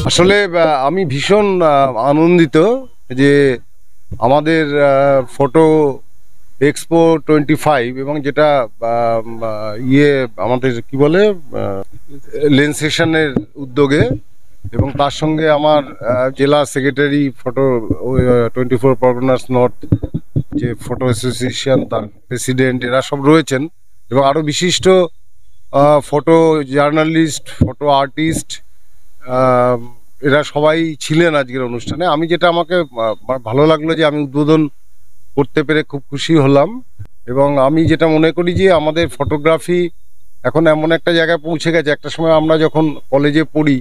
আসলে আমি ভীষণ আনন্দিত যে আমাদের ফটো এক্সপো 25 এবং যেটা আমাদের কি বলে লেন্সেশনের উদ্যোগে এবং তার সঙ্গে আমার জেলা সেক্রেটারি ফটো 24 পরগনাস নর্থ যে ফটো অ্যাসোসিয়েশন তার প্রেসিডেন্ট এরা সব রয়েছেন এবং আরও বিশিষ্ট ফটো জার্নালিস্ট ফটো আর্টিস্ট এরা সবাই ছিলেন আজকের অনুষ্ঠানে। আমি যেটা আমাকে ভালো লাগলো যে আমি উদ্বোধন করতে পেরে খুব খুশি হলাম এবং আমি যেটা মনে করি যে আমাদের ফটোগ্রাফি এখন এমন একটা জায়গায় পৌঁছে গেছে। একটা সময় আমরা যখন কলেজে পড়ি,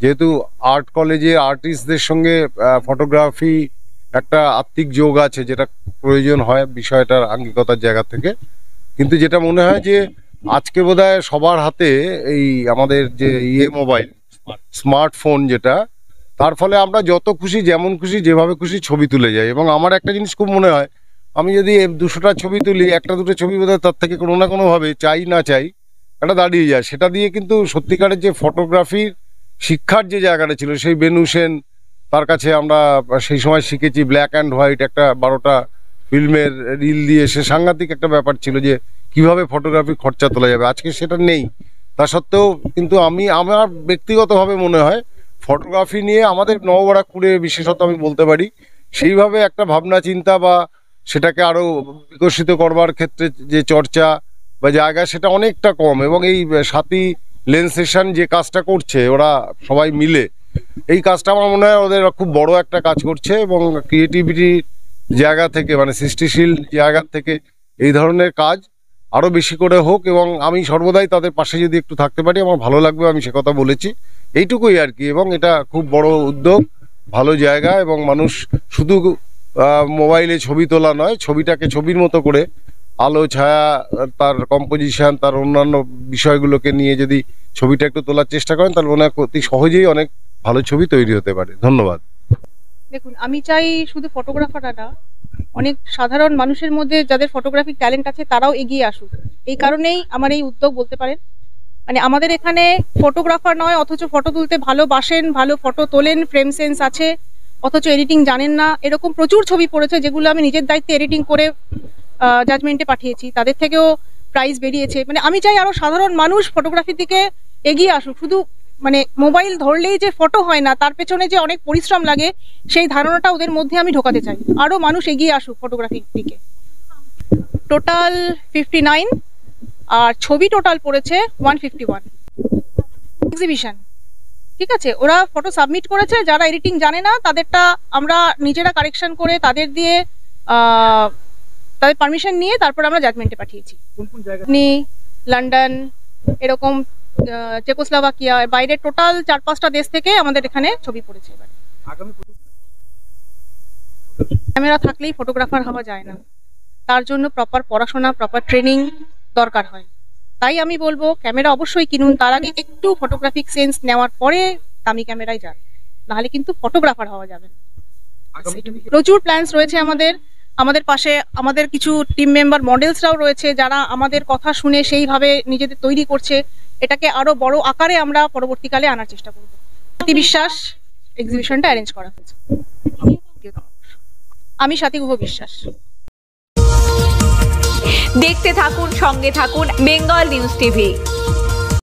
যেহেতু আর্ট কলেজে আর্টিস্টদের সঙ্গে ফটোগ্রাফি একটা আত্মিক যোগ আছে, যেটা প্রয়োজন হয় বিষয়টার আঙ্গিকতার জায়গা থেকে। কিন্তু যেটা মনে হয় যে আজকে বোধহয় সবার হাতে এই আমাদের যে মোবাইল স্মার্টফোন, যেটা তার ফলে আমরা যত খুশি যেমন খুশি যেভাবে খুশি ছবি তুলে যাই। এবং আমার একটা জিনিস খুব মনে হয়, আমি যদি 200টা ছবি তুলি, একটা দুটো ছবি বোধহয় তার থেকে কোনো না কোনোভাবে চাই না চাই একটা দাঁড়িয়ে যায়। সেটা দিয়ে কিন্তু সত্যিকারের যে ফটোগ্রাফির শিক্ষার যে জায়গাটা ছিল, সেই বেনু সেন তার কাছে আমরা সেই সময় শিখেছি ব্ল্যাক অ্যান্ড হোয়াইট একটা 12টা ফিল্মের রিল দিয়ে। সে সাংঘাতিক একটা ব্যাপার ছিল যে কিভাবে ফটোগ্রাফি খরচা তোলা যাবে। আজকে সেটা নেই। তা সত্ত্বেও কিন্তু আমার ব্যক্তিগতভাবে মনে হয় ফটোগ্রাফি নিয়ে আমাদের নববারাকপুরে বিশেষত আমি বলতে পারি সেইভাবে একটা ভাবনা চিন্তা বা সেটাকে আরো বিকশিত করবার ক্ষেত্রে যে চর্চা বা জায়গা, সেটা অনেকটা কম। এবং এই সাথী লেন্সেশন যে কাজটা করছে ওরা সবাই মিলে, এই কাজটা আমার মনে হয় ওদের খুব বড় একটা কাজ করছে এবং ক্রিয়েটিভিটির জায়গা থেকে মানে সৃষ্টিশীল জায়গা থেকে এই ধরনের কাজ আরো বেশি করে হোক এবং আমি সর্বদাই তাদের পাশে যদি একটু থাকতে পারি আমার ভালো লাগবে। আমি সে কথা বলেছি, এইটুকুই আর কি। এবং এটা খুব বড় উদ্যোগ, ভালো জায়গা এবং মানুষ শুধু মোবাইলে ছবি তোলা নয়, ছবিটাকে ছবির মতো করে আলো ছায়া তার কম্পোজিশন তার অন্যান্য বিষয়গুলোকে নিয়ে যদি ছবিটা একটু তোলার চেষ্টা করেন তাহলে মনে হয় অতি সহজেই অনেক ভালো ছবি তৈরি হতে পারে। ধন্যবাদ। দেখুন, আমি চাই শুধু ফটোগ্রাফাররা না, অনেক সাধারণ মানুষের মধ্যে যাদের ফটোগ্রাফিক ট্যালেন্ট আছে তারাও এগিয়ে আসুক। এই কারণেই আমার এই উদ্যোগ বলতে পারেন। মানে আমাদের এখানে ফটোগ্রাফার নয় অথচ ফটো তুলতে ভালোবাসেন, ভালো ফটো তোলেন, ফ্রেম সেন্স আছে, অথচ এডিটিং জানেন না, এরকম প্রচুর ছবি পড়েছে যেগুলো আমি নিজের দায়িত্বে এডিটিং করে জাজমেন্টে পাঠিয়েছি। তাদের থেকেও প্রাইজ বেরিয়েছে। মানে আমি চাই আরো সাধারণ মানুষ ফটোগ্রাফির দিকে এগিয়ে আসুক। শুধু মানে মোবাইল ধরলেই যে ফটো হয় না, তার পেছনে যে অনেক পরিশ্রম লাগে, সেই ধারণাটা ওদের মধ্যে আমি ঢোকাতে চাই। আরো মানুষ এগিয়ে আসুক ফটোগ্রাফির দিকে। টোটাল 59 আর ছবি টোটাল পড়েছে 151। এক্সিবিশন, ঠিক আছে, ওরা ফটো সাবমিট করেছে, যারা এডিটিং জানে না তাদেরটা আমরা নিজেরা কারেকশন করে তাদের দিয়ে তাদের পারমিশন নিয়ে তারপর আমরা জাজমেন্টে পাঠিয়েছি। লন্ডন, এরকম চেকোস্লোভাকিয়া, বাইরে টোটাল 4-5টা দেশ থেকে আমাদের এখানে ছবি পড়েছে। এবার ক্যামেরা থাকলেই ফটোগ্রাফার হওয়া যায় না, তার জন্য প্রপার পড়াশোনা, প্রপার ট্রেনিং দরকার হয়। তাই আমি বলবো ক্যামেরা অবশ্যই কিনুন, তার আগে একটু ফটোগ্রাফিক সেন্স নেওয়ার পরে দামি ক্যামেরায় যান, নাহলে কিন্তু ফটোগ্রাফার হওয়া যাবে না। প্রচুর প্ল্যানস রয়েছে আমাদের পাশে। আমাদের কিছু টিম মেম্বার মডেলসরাও রয়েছে যারা আমাদের কথা শুনে সেইভাবে নিজেদের তৈরি করছে। এটাকে আরো বড় আকারে আমরা পরবর্তীকালে আনার চেষ্টা করব। বিশ্বাস এক্সিবিশনটা অ্যারেঞ্জ করা হয়েছে। আমি স্বাতী গুহ বিশ্বাস। দেখতে থাকুন, সঙ্গে থাকুন বেঙ্গল নিউজ টিভি।